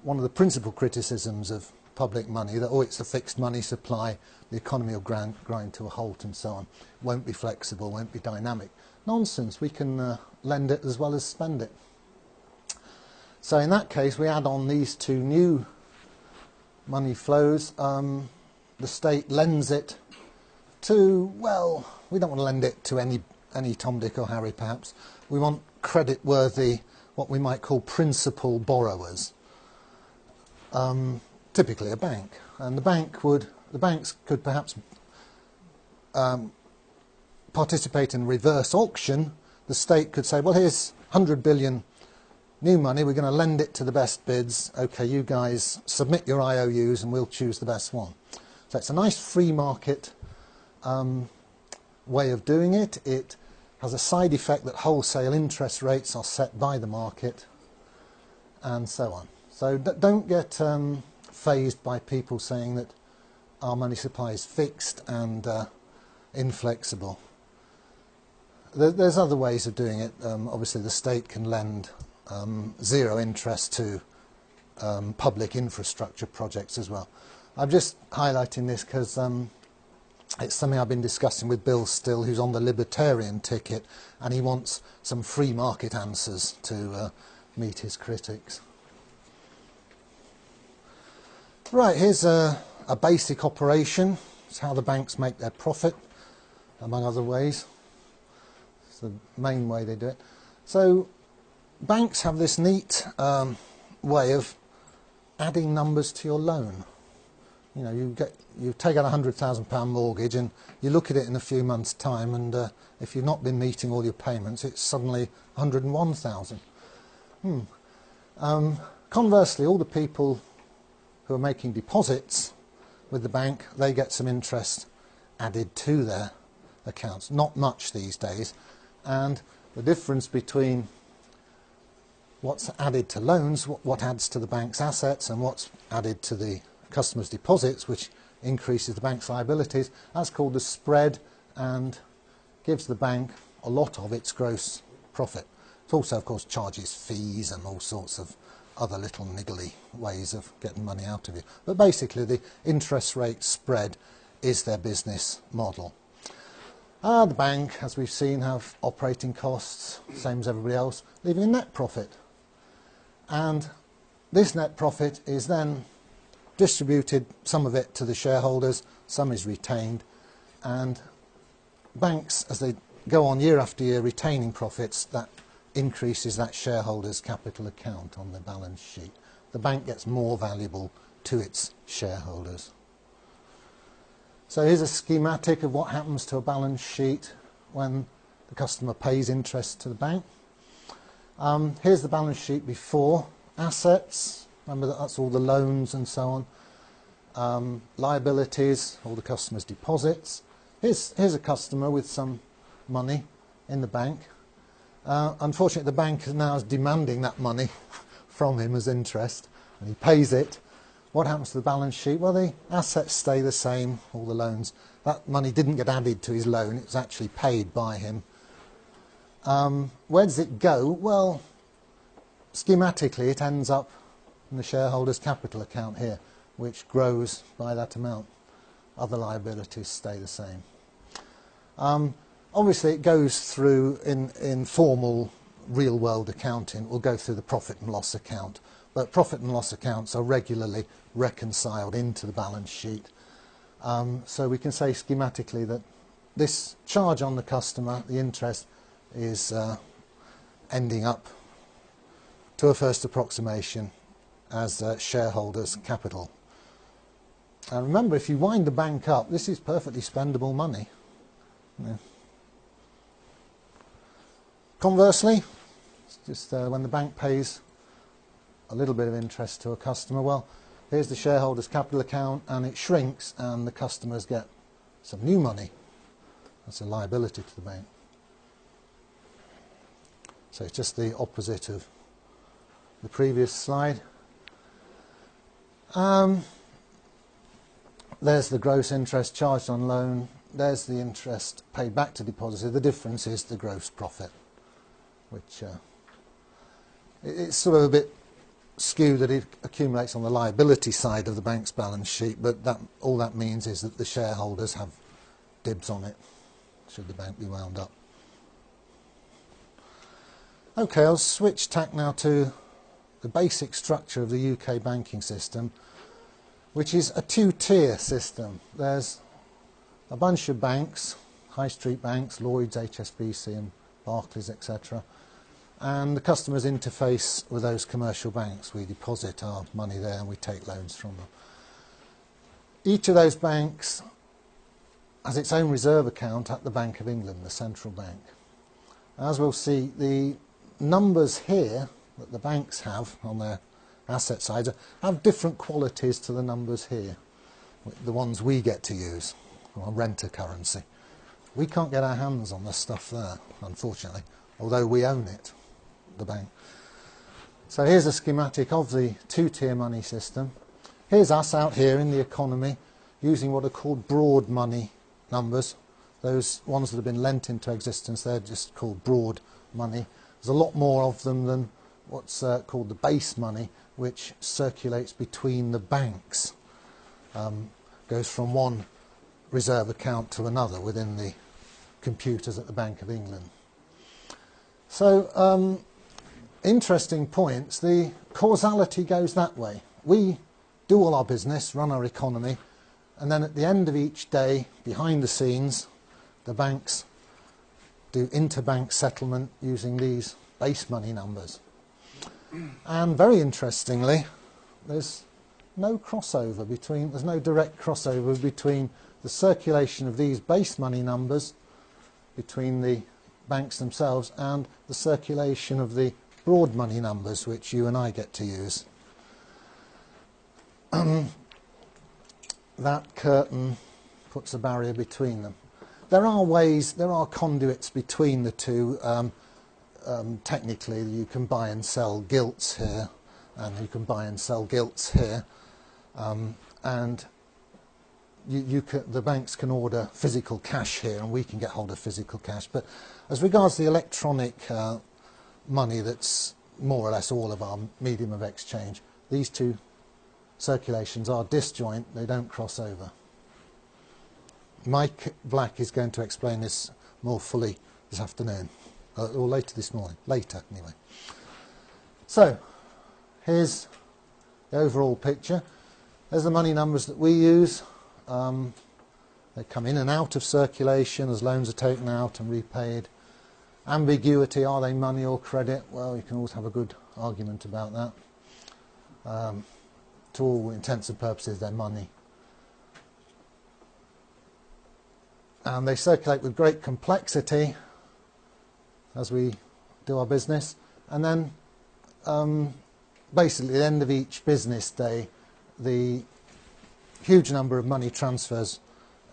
one of the principal criticisms of public money, that, oh, it's a fixed money supply, the economy will grind to a halt and so on, won't be flexible, won't be dynamic. Nonsense, we can lend it as well as spend it. So in that case, we add on these two new money flows. The state lends it to, well, we don't want to lend it to any Tom, Dick or Harry perhaps. We want credit-worthy, what we might call principal borrowers. Typically a bank. And the banks could perhaps participate in reverse auction. The state could say, well, here's 100 billion new money, we're going to lend it to the best bids. OK, you guys submit your IOUs and we'll choose the best one. So it's a nice free market way of doing it. It has a side effect that wholesale interest rates are set by the market and so on. So don't get fazed by people saying that our money supply is fixed and inflexible. There's other ways of doing it. Obviously the state can lend zero interest to public infrastructure projects as well. I'm just highlighting this because it's something I've been discussing with Bill Still, who's on the libertarian ticket, and he wants some free market answers to meet his critics. Right, here's a basic operation. It's how the banks make their profit, among other ways. It's the main way they do it. So banks have this neat way of adding numbers to your loan. You know, you take out a £100,000 mortgage and you look at it in a few months' time, and if you've not been meeting all your payments, it's suddenly 101,000. Conversely, all the people who are making deposits with the bank, they get some interest added to their accounts. Not much these days, and the difference between what's added to loans, what adds to the bank's assets, and what's added to the customers' deposits, which increases the bank's liabilities, that's called the spread, and gives the bank a lot of its gross profit. It also, of course, charges fees and all sorts of other little niggly ways of getting money out of you. But basically, the interest rate spread is their business model. The bank, as we've seen, have operating costs, same as everybody else, leaving a net profit. And this net profit is then distributed, some of it to the shareholders, some is retained, and banks, as they go on year after year retaining profits, that increases that shareholders' capital account on the balance sheet. The bank gets more valuable to its shareholders. So here's a schematic of what happens to a balance sheet when the customer pays interest to the bank. Here's the balance sheet before assets. Remember that's all the loans and so on. Liabilities, all the customer's deposits. Here's a customer with some money in the bank. Unfortunately, the bank now is demanding that money from him as interest, and he pays it. What happens to the balance sheet? Well, the assets stay the same, all the loans. That money didn't get added to his loan, it was actually paid by him. Where does it go? Well, schematically, it ends up in the shareholders' capital account here, which grows by that amount. Other liabilities stay the same. Obviously, it goes through, in formal real-world accounting, it will go through the profit and loss account. But profit and loss accounts are regularly reconciled into the balance sheet. So we can say schematically that this charge on the customer, the interest, is ending up, to a first approximation, as shareholders' capital. And remember, if you wind the bank up, this is perfectly spendable money. Yeah. Conversely, it's just when the bank pays a little bit of interest to a customer, well, here's the shareholders' capital account, and it shrinks, and the customers get some new money. That's a liability to the bank. So it's just the opposite of the previous slide. There's the gross interest charged on loan. There's the interest paid back to depositor. The difference is the gross profit, which it's sort of a bit skew that it accumulates on the liability side of the bank's balance sheet, but all that means is that the shareholders have dibs on it, should the bank be wound up. Okay, I'll switch tack now to the basic structure of the UK banking system, which is a two-tier system. There's a bunch of banks, high street banks, Lloyds, HSBC and Barclays, etc. And the customers interface with those commercial banks. We deposit our money there and we take loans from them. Each of those banks has its own reserve account at the Bank of England, the central bank. As we'll see, the numbers here that the banks have on their asset side have different qualities to the numbers here, the ones we get to use, or renter currency. We can't get our hands on the stuff there, unfortunately, although we own it, the bank. So here's a schematic of the two-tier money system. Here's us out here in the economy using what are called broad money numbers. Those ones that have been lent into existence, they're just called broad money. There's a lot more of them than what's called the base money, which circulates between the banks. Goes from one reserve account to another within the computers at the Bank of England. So, interesting points. The causality goes that way. We do all our business, run our economy, and then at the end of each day, behind the scenes, the banks do interbank settlement using these base money numbers. And very interestingly, there's no crossover between, there's no direct crossover between the circulation of these base money numbers between the banks themselves and the circulation of the broad money numbers which you and I get to use. That curtain puts a barrier between them. There are ways, there are conduits between the two. Technically, you can buy and sell gilts here, and you can buy and sell gilts here, and the banks can order physical cash here, and we can get hold of physical cash. But as regards the electronic money, that's more or less all of our medium of exchange, these two circulations are disjoint; they don't cross over. Mike Black is going to explain this more fully this afternoon. Or later this morning. Later, anyway. So, here's the overall picture. There's the money numbers that we use. They come in and out of circulation as loans are taken out and repaid. Ambiguity, are they money or credit? Well, you can always have a good argument about that. To all intents and purposes, they're money. And they circulate with great complexity as we do our business, and then basically at the end of each business day, the huge number of money transfers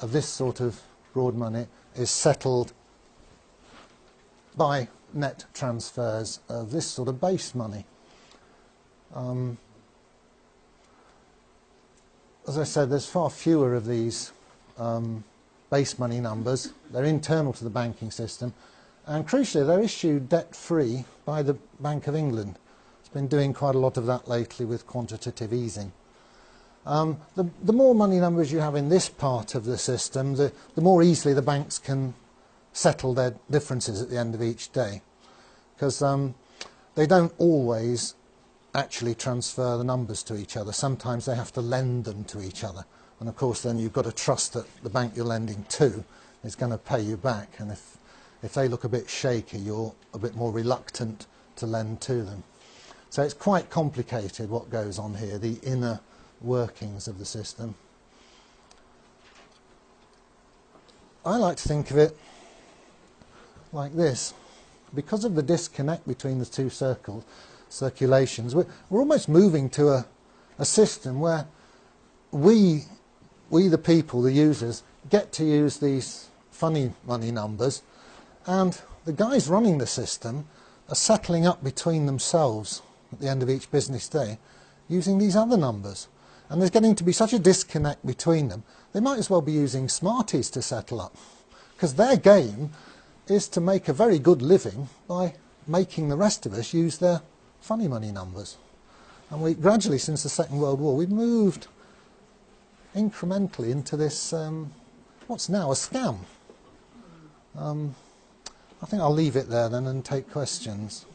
of this sort of broad money is settled by net transfers of this sort of base money. As I said, there's far fewer of these base money numbers. They're internal to the banking system. And crucially, they're issued debt-free by the Bank of England. It's been doing quite a lot of that lately with quantitative easing. The more money numbers you have in this part of the system, the more easily the banks can settle their differences at the end of each day. Because they don't always actually transfer the numbers to each other. Sometimes they have to lend them to each other. And of course, then you've got to trust that the bank you're lending to is going to pay you back. And if they look a bit shaky, you're a bit more reluctant to lend to them. So it's quite complicated what goes on here, the inner workings of the system. I like to think of it like this. Because of the disconnect between the two circulations, we're almost moving to a system where we the people, the users, get to use these funny money numbers, and the guys running the system are settling up between themselves at the end of each business day using these other numbers. And there's getting to be such a disconnect between them, they might as well be using Smarties to settle up. Because their game is to make a very good living by making the rest of us use their funny money numbers. And we gradually, since the Second World War, we've moved incrementally into this, what's now a scam. I think I'll leave it there then and take questions.